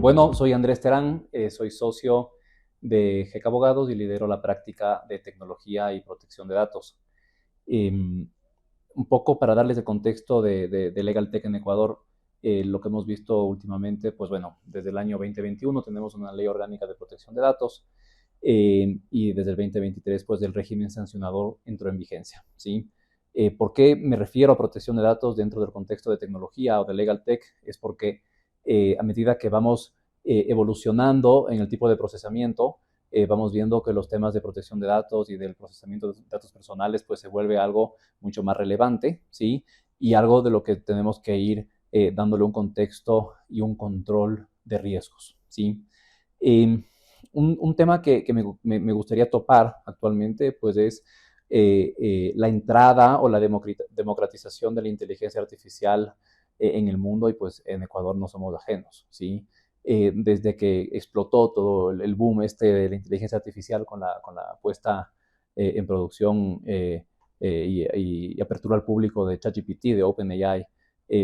Bueno, soy Andrés Terán, soy socio de GEC Abogados y lidero la práctica de tecnología y protección de datos. Un poco para darles el contexto de Legal Tech en Ecuador, lo que hemos visto últimamente, pues bueno, desde el año 2021 tenemos una ley orgánica de protección de datos y desde el 2023 pues el régimen sancionador entró en vigencia, ¿sí? ¿Por qué me refiero a protección de datos dentro del contexto de tecnología o de Legal Tech? Es porque a medida que vamos evolucionando en el tipo de procesamiento, vamos viendo que los temas de protección de datos y del procesamiento de datos personales pues se vuelve algo mucho más relevante, ¿sí? Y algo de lo que tenemos que ir dándole un contexto y un control de riesgos, ¿sí? Un tema que me gustaría topar actualmente pues es la entrada o la democratización de la inteligencia artificial en el mundo y pues en Ecuador no somos ajenos, ¿sí? Desde que explotó todo el boom de la inteligencia artificial con la puesta en producción y apertura al público de ChatGPT, de OpenAI,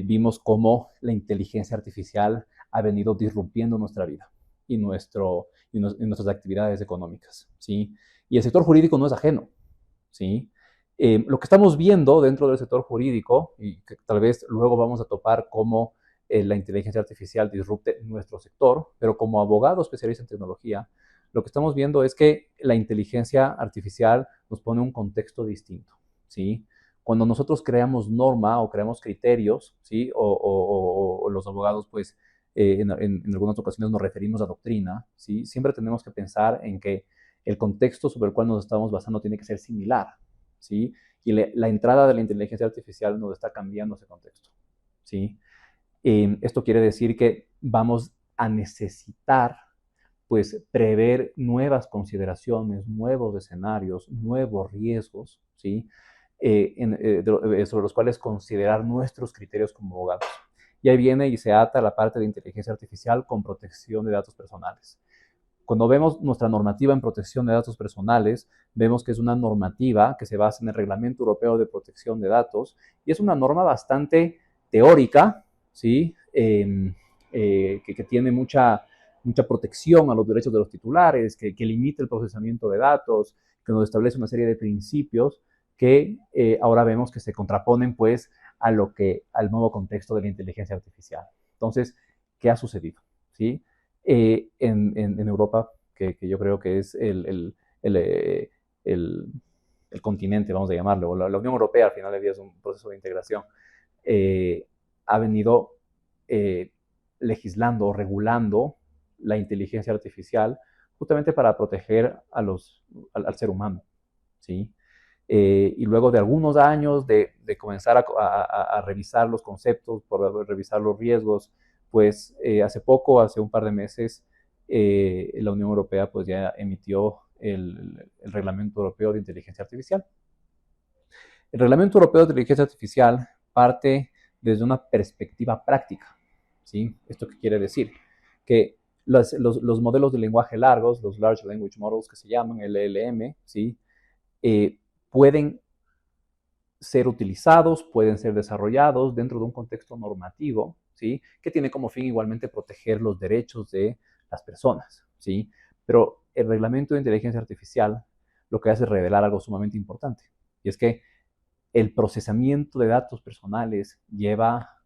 vimos cómo la inteligencia artificial ha venido disrumpiendo nuestra vida y nuestras actividades económicas, ¿sí? Y el sector jurídico no es ajeno, ¿sí? Lo que estamos viendo dentro del sector jurídico, y que tal vez luego vamos a topar cómo la inteligencia artificial disrupte nuestro sector, pero como abogado especialista en tecnología, lo que estamos viendo es que la inteligencia artificial nos pone un contexto distinto, ¿sí? Cuando nosotros creamos norma o creamos criterios, ¿sí? O los abogados, pues, en algunas ocasiones nos referimos a doctrina, ¿sí? Siempre tenemos que pensar en que el contexto sobre el cual nos estamos basando tiene que ser similar, ¿sí? Y la entrada de la inteligencia artificial nos está cambiando ese contexto, ¿sí? Esto quiere decir que vamos a necesitar, pues, prever nuevas consideraciones, nuevos escenarios, nuevos riesgos, ¿sí? Sobre los cuales considerar nuestros criterios como abogados. Y ahí viene y se ata la parte de inteligencia artificial con protección de datos personales. Cuando vemos nuestra normativa en protección de datos personales, vemos que es una normativa que se basa en el Reglamento Europeo de Protección de Datos y es una norma bastante teórica, ¿sí? Que tiene mucha protección a los derechos de los titulares, que limita el procesamiento de datos, que nos establece una serie de principios que ahora vemos que se contraponen pues al nuevo contexto de la inteligencia artificial. Entonces, ¿qué ha sucedido? ¿Sí? En Europa, que yo creo que es el continente, vamos a llamarlo, o la Unión Europea al final del día es un proceso de integración, ha venido legislando o regulando la inteligencia artificial justamente para proteger al ser humano, ¿sí? Y luego de algunos años de comenzar a revisar los conceptos, por revisar los riesgos, pues hace un par de meses, la Unión Europea pues ya emitió el Reglamento Europeo de Inteligencia Artificial. El Reglamento Europeo de Inteligencia Artificial parte desde una perspectiva práctica, ¿sí? ¿Esto qué quiere decir? Que los modelos de lenguaje largos, los Large Language Models que se llaman, LLM, ¿sí? Pueden ser utilizados, pueden ser desarrollados dentro de un contexto normativo, ¿sí? Que tiene como fin igualmente proteger los derechos de las personas, ¿sí? Pero el reglamento de inteligencia artificial lo que hace es revelar algo sumamente importante, y es que el procesamiento de datos personales llega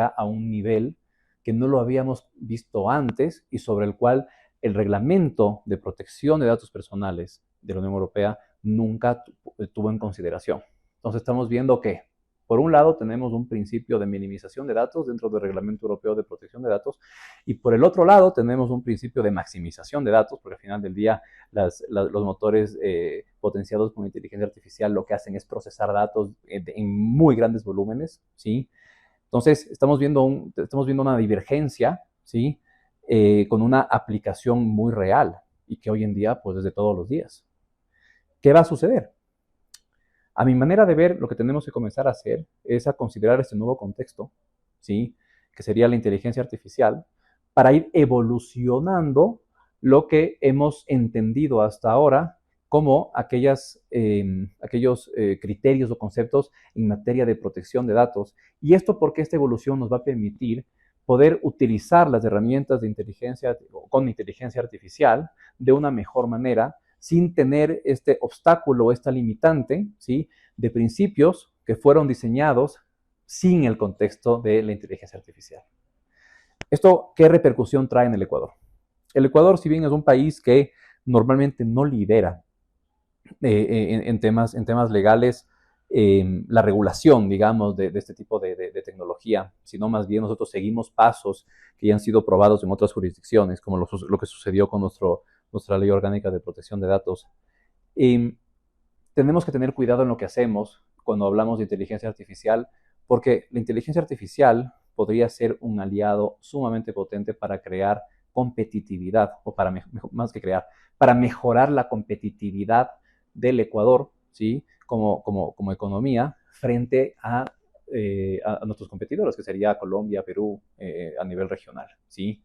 a un nivel que no lo habíamos visto antes y sobre el cual el reglamento de protección de datos personales de la Unión Europea nunca tuvo en consideración. Entonces estamos viendo que, por un lado, tenemos un principio de minimización de datos dentro del Reglamento Europeo de Protección de Datos, y por el otro lado tenemos un principio de maximización de datos, porque al final del día los motores potenciados con inteligencia artificial lo que hacen es procesar datos en muy grandes volúmenes, ¿sí? Entonces estamos viendo una divergencia, ¿sí? Con una aplicación muy real y que hoy en día pues es de todos los días. ¿Qué va a suceder? A mi manera de ver, lo que tenemos que comenzar a hacer es a considerar este nuevo contexto, ¿sí? Que sería la inteligencia artificial, para ir evolucionando lo que hemos entendido hasta ahora como aquellos criterios o conceptos en materia de protección de datos. Y esto porque esta evolución nos va a permitir poder utilizar las herramientas de con inteligencia artificial de una mejor manera, sin tener este obstáculo, esta limitante, ¿sí?, de principios que fueron diseñados sin el contexto de la inteligencia artificial. ¿Esto qué repercusión trae en el Ecuador? El Ecuador, si bien es un país que normalmente no lidera en temas legales la regulación, digamos, de este tipo de tecnología, sino más bien nosotros seguimos pasos que ya han sido probados en otras jurisdicciones, como lo que sucedió con nuestra Ley Orgánica de Protección de Datos. Tenemos que tener cuidado en lo que hacemos cuando hablamos de inteligencia artificial, porque la inteligencia artificial podría ser un aliado sumamente potente para crear competitividad, o más que crear, para mejorar la competitividad del Ecuador, ¿sí?, como economía frente a nuestros competidores, que sería Colombia, Perú, a nivel regional, ¿sí?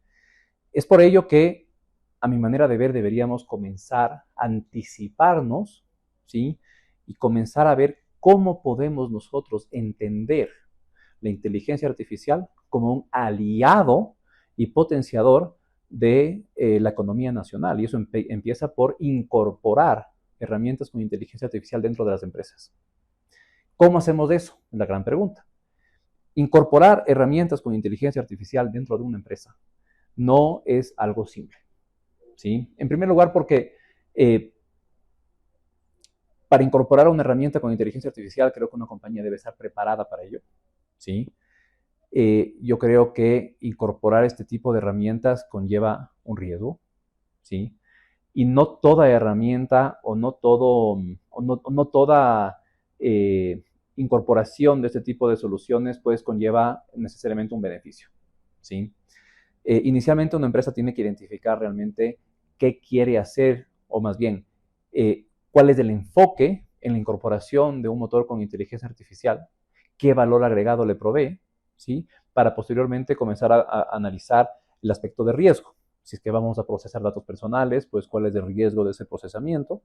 Es por ello que, a mi manera de ver, deberíamos comenzar a anticiparnos, ¿sí?, y comenzar a ver cómo podemos nosotros entender la inteligencia artificial como un aliado y potenciador de la economía nacional. Y eso empieza por incorporar herramientas con inteligencia artificial dentro de las empresas. ¿Cómo hacemos eso? Es la gran pregunta. Incorporar herramientas con inteligencia artificial dentro de una empresa no es algo simple, ¿sí? En primer lugar, porque para incorporar una herramienta con inteligencia artificial, creo que una compañía debe estar preparada para ello, ¿sí? Yo creo que incorporar este tipo de herramientas conlleva un riesgo, ¿sí? Y no toda herramienta o no toda incorporación de este tipo de soluciones pues conlleva necesariamente un beneficio, ¿sí? Inicialmente una empresa tiene que identificar realmente qué quiere hacer, o más bien, cuál es el enfoque en la incorporación de un motor con inteligencia artificial, qué valor agregado le provee, ¿sí?, para posteriormente comenzar a analizar el aspecto de riesgo. Si es que vamos a procesar datos personales, pues cuál es el riesgo de ese procesamiento.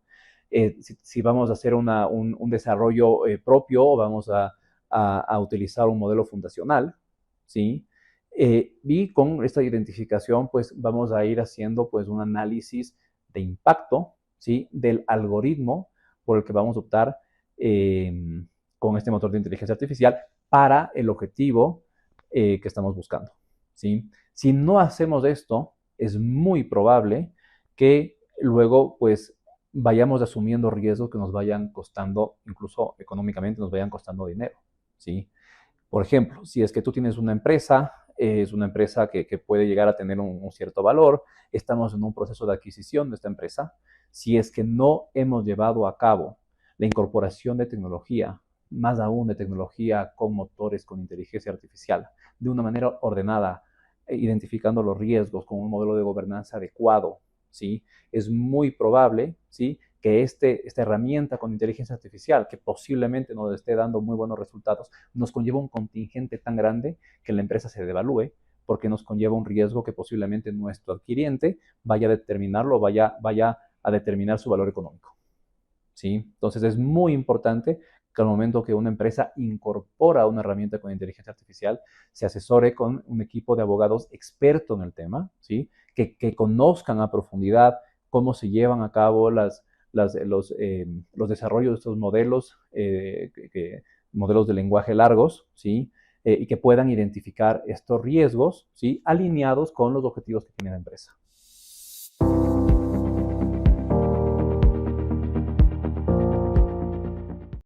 Si vamos a hacer un desarrollo propio, o vamos a utilizar un modelo fundacional, ¿sí? Y con esta identificación, pues vamos a ir haciendo pues un análisis de impacto, ¿sí?, del algoritmo por el que vamos a optar con este motor de inteligencia artificial para el objetivo que estamos buscando, ¿sí? Si no hacemos esto, es muy probable que luego pues vayamos asumiendo riesgos que nos vayan costando, incluso económicamente, nos vayan costando dinero, ¿sí? Por ejemplo, si es que tú tienes una empresa, es una empresa que puede llegar a tener un cierto valor, estamos en un proceso de adquisición de esta empresa, si es que no hemos llevado a cabo la incorporación de tecnología, más aún de tecnología con motores con inteligencia artificial, de una manera ordenada, identificando los riesgos con un modelo de gobernanza adecuado, ¿sí?, es muy probable, ¿sí?, que esta herramienta con inteligencia artificial, que posiblemente nos esté dando muy buenos resultados, nos conlleva un contingente tan grande que la empresa se devalúe, porque nos conlleva un riesgo que posiblemente nuestro adquiriente vaya a determinarlo, vaya a determinar su valor económico, ¿sí? Entonces es muy importante que al momento que una empresa incorpora una herramienta con inteligencia artificial, se asesore con un equipo de abogados experto en el tema, ¿sí?, que conozcan a profundidad cómo se llevan a cabo los desarrollos de estos modelos, modelos de lenguaje largos, ¿sí?, y que puedan identificar estos riesgos, ¿sí?, alineados con los objetivos que tiene la empresa.